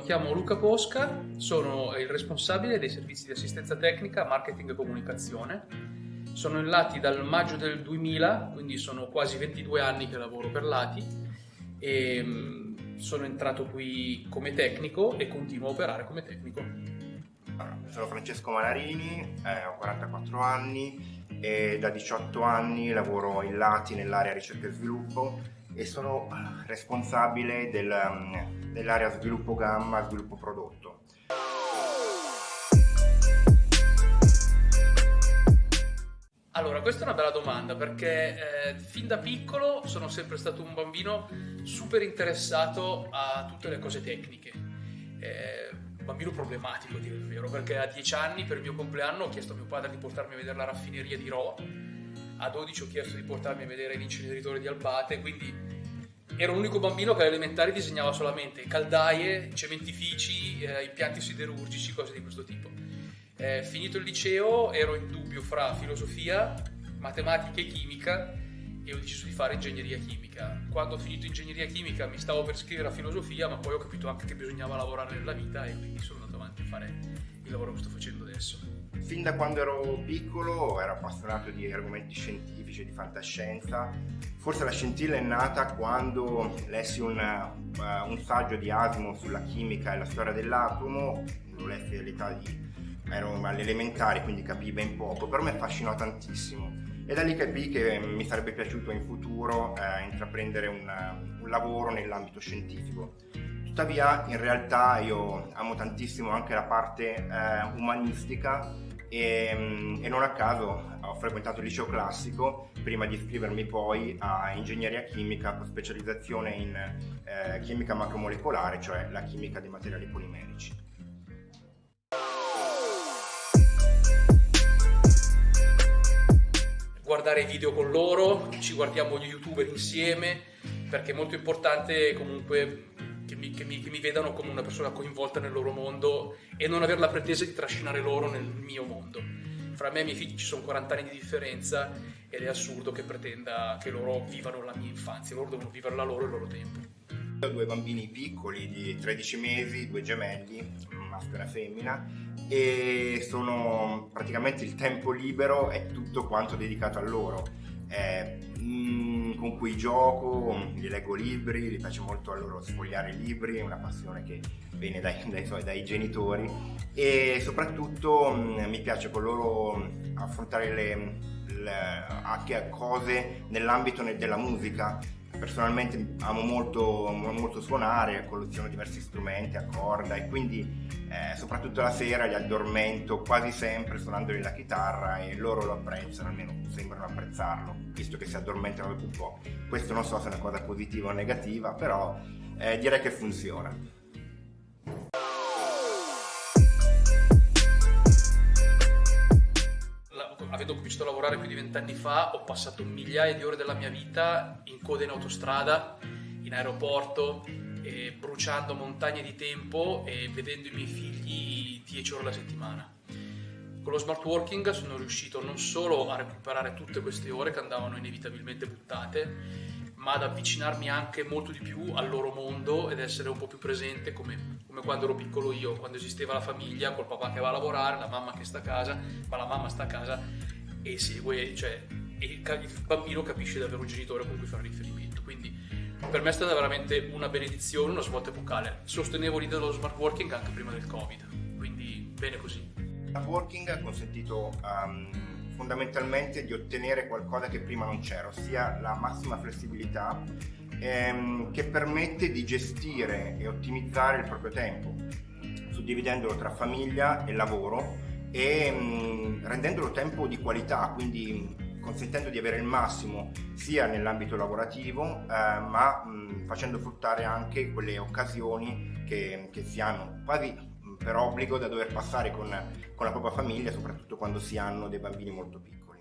mi chiamo Luca Posca, sono il responsabile dei servizi di assistenza tecnica, marketing e comunicazione. Sono in Lati dal maggio del 2000, quindi sono quasi 22 anni che lavoro per Lati e sono entrato qui come tecnico e continuo a operare come tecnico. Sono Francesco Manarini, ho 44 anni e da 18 anni lavoro in Lati nell'area ricerca e sviluppo e sono responsabile dell'area sviluppo gamma, sviluppo prodotto. Allora, questa è una bella domanda perché fin da piccolo sono sempre stato un bambino super interessato a tutte le cose tecniche. Un bambino problematico, a dire il vero, perché a 10 anni per il mio compleanno ho chiesto a mio padre di portarmi a vedere la raffineria di Rho, a 12 ho chiesto di portarmi a vedere l'inceneritore di Albate, quindi ero l'unico bambino che alle elementari disegnava solamente caldaie, cementifici, impianti siderurgici, cose di questo tipo. Finito il liceo ero in dubbio fra filosofia, matematica e chimica e ho deciso di fare ingegneria chimica. Quando ho finito ingegneria chimica mi stavo per iscrivere a filosofia, ma poi ho capito anche che bisognava lavorare nella vita e quindi sono andato avanti a fare il lavoro che sto facendo adesso. Fin da quando ero piccolo ero appassionato di argomenti scientifici e di fantascienza. Forse la scintilla è nata quando lessi un saggio di Asimov sulla chimica e la storia dell'atomo. Lo lessi ero alle elementari, quindi capii ben poco, però mi affascinò tantissimo e da lì capii che mi sarebbe piaciuto in futuro intraprendere un lavoro nell'ambito scientifico. Tuttavia in realtà io amo tantissimo anche la parte umanistica e non a caso ho frequentato il liceo classico prima di iscrivermi poi a ingegneria chimica con specializzazione in chimica macromolecolare, cioè la chimica dei materiali polimerici. Guardare i video con loro, ci guardiamo gli youtuber insieme, perché è molto importante comunque che mi vedano come una persona coinvolta nel loro mondo e non avere la pretesa di trascinare loro nel mio mondo. Fra me e i miei figli ci sono 40 anni di differenza ed è assurdo che pretenda che loro vivano la mia infanzia, loro devono vivere la loro e il loro tempo. Ho due bambini piccoli di 13 mesi, due gemelli, un maschio e una femmina, e sono praticamente il tempo libero è tutto quanto dedicato a loro, con cui gioco, gli leggo libri, gli piace molto a loro sfogliare i libri, è una passione che viene dai genitori e soprattutto mi piace con loro affrontare anche cose nell'ambito della musica. Personalmente amo molto suonare, colleziono diversi strumenti a corda e quindi soprattutto la sera li addormento quasi sempre suonandoli la chitarra e loro lo apprezzano, almeno sembrano apprezzarlo, visto che si addormentano dopo un po'. Questo non so se è una cosa positiva o negativa, però direi che funziona. Avendo cominciato a lavorare più di 20 anni fa, ho passato migliaia di ore della mia vita in coda in autostrada, in aeroporto, bruciando montagne di tempo e vedendo i miei figli 10 ore alla settimana. Con lo smart working sono riuscito non solo a recuperare tutte queste ore che andavano inevitabilmente buttate, ma ad avvicinarmi anche molto di più al loro mondo ed essere un po' più presente come quando ero piccolo io, quando esisteva la famiglia, col papà che va a lavorare, la mamma che sta a casa, ma la mamma sta a casa e segue, cioè e il bambino capisce davvero il genitore con cui fare riferimento. Quindi per me è stata veramente una benedizione, una svolta epocale. Sostenevo l'idea dello smart working anche prima del Covid, quindi bene così. Il smart working ha consentito fondamentalmente di ottenere qualcosa che prima non c'era, ossia la massima flessibilità che permette di gestire e ottimizzare il proprio tempo, suddividendolo tra famiglia e lavoro e rendendolo tempo di qualità, quindi consentendo di avere il massimo sia nell'ambito lavorativo ma facendo fruttare anche quelle occasioni che si hanno quasi per obbligo da dover passare con la propria famiglia, soprattutto quando si hanno dei bambini molto piccoli.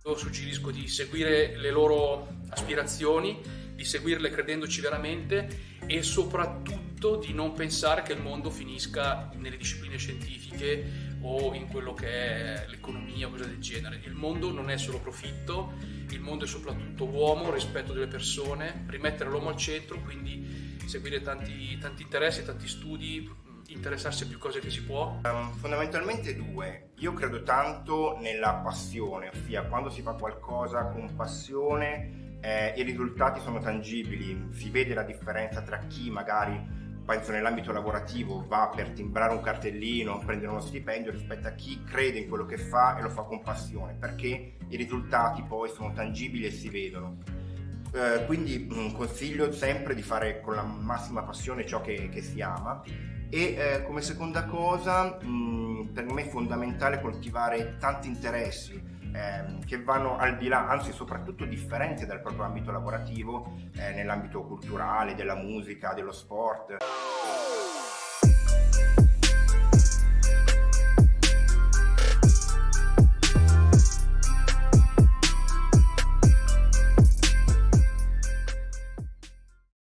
Io suggerisco di seguire le loro aspirazioni, di seguirle credendoci veramente e soprattutto soprattutto di non pensare che il mondo finisca nelle discipline scientifiche o in quello che è l'economia o cose del genere. Il mondo non è solo profitto, il mondo è soprattutto uomo, rispetto delle persone, rimettere l'uomo al centro, quindi seguire tanti interessi, tanti studi, interessarsi a più cose che si può. Fondamentalmente due. Io credo tanto nella passione, ossia quando si fa qualcosa con passione i risultati sono tangibili, si vede la differenza tra chi magari, penso nell'ambito lavorativo, va per timbrare un cartellino, prendere uno stipendio, rispetto a chi crede in quello che fa e lo fa con passione, perché i risultati poi sono tangibili e si vedono. Quindi consiglio sempre di fare con la massima passione ciò che si ama. E come seconda cosa, per me è fondamentale coltivare tanti interessi che vanno al di là, anzi soprattutto differenti dal proprio ambito lavorativo, nell'ambito culturale, della musica, dello sport.